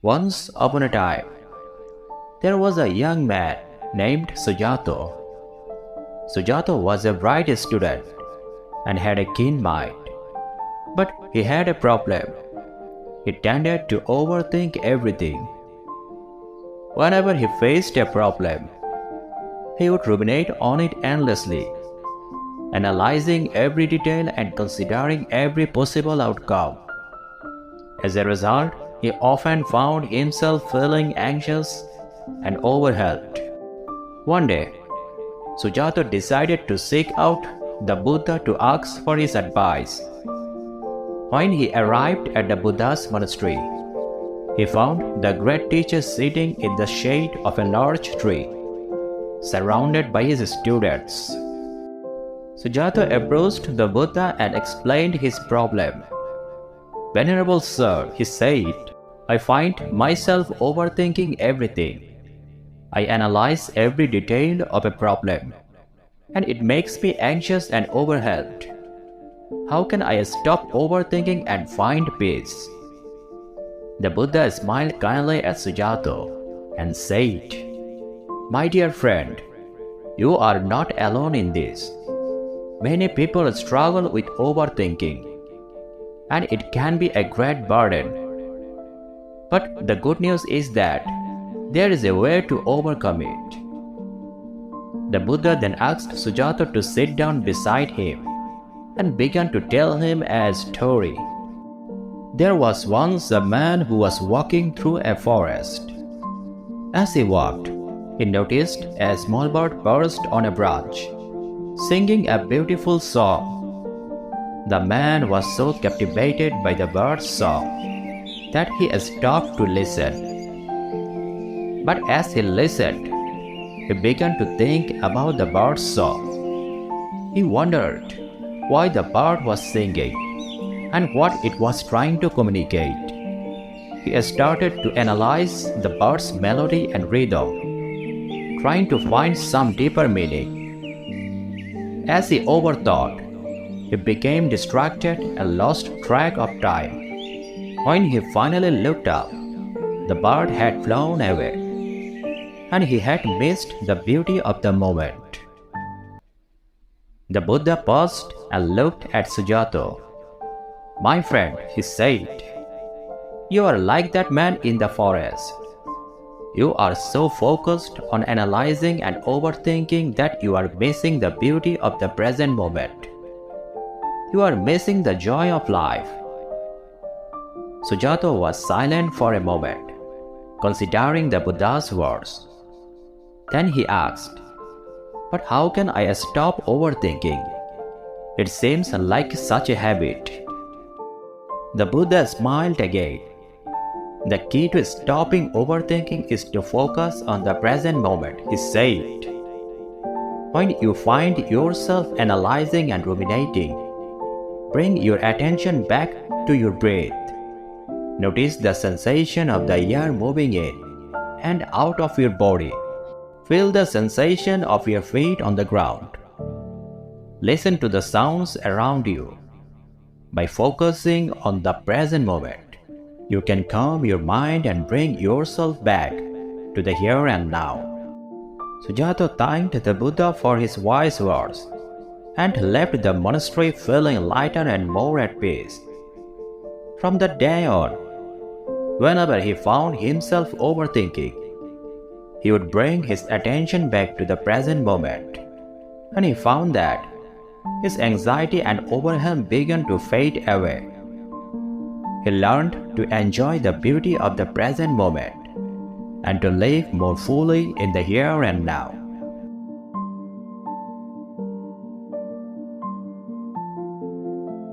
Once upon a time, there was a young man named Sujata. Sujata was a bright student and had a keen mind. But he had a problem. He tended to overthink everything. Whenever he faced a problem, he would ruminate on it endlessly, analyzing every detail and considering every possible outcome. As a result, he often found himself feeling anxious and overwhelmed. One day, Sujata decided to seek out the Buddha to ask for his advice. When he arrived at the Buddha's monastery, he found the great teacher sitting in the shade of a large tree, surrounded by his students. Sujata approached the Buddha and explained his problem. "Venerable Sir," he said, "I find myself overthinking everything. I analyze every detail of a problem, and it makes me anxious and overwhelmed. How can I stop overthinking and find peace?" The Buddha smiled kindly at Sujata and said, "My dear friend, you are not alone in this. Many people struggle with overthinking, and it can be a great burden. But the good news is that there is a way to overcome it." The Buddha then asked Sujata to sit down beside him and began to tell him a story. There was once a man who was walking through a forest. As he walked, he noticed a small bird perched on a branch, singing a beautiful song. The man was so captivated by the bird's song that he stopped to listen. But as he listened, he began to think about the bird's song. He wondered why the bird was singing and what it was trying to communicate. He started to analyze the bird's melody and rhythm, trying to find some deeper meaning. As he overthought, he became distracted and lost track of time. When he finally looked up, the bird had flown away, and he had missed the beauty of the moment. The Buddha paused and looked at Sujata. "My friend," he said, "you are like that man in the forest. You are so focused on analyzing and overthinking that you are missing the beauty of the present moment. You are missing the joy of life." Sujata was silent for a moment, considering the Buddha's words. Then he asked, "But how can I stop overthinking? It seems like such a habit." The Buddha smiled again. "The key to stopping overthinking is to focus on the present moment," he said. "When you find yourself analyzing and ruminating, bring your attention back to your breath. Notice the sensation of the air moving in and out of your body. Feel the sensation of your feet on the ground. Listen to the sounds around you. By focusing on the present moment, you can calm your mind and bring yourself back to the here and now." Sujata thanked the Buddha for his wise words and left the monastery feeling lighter and more at peace. From that day on, whenever he found himself overthinking, he would bring his attention back to the present moment, and he found that his anxiety and overwhelm began to fade away. He learned to enjoy the beauty of the present moment and to live more fully in the here and now.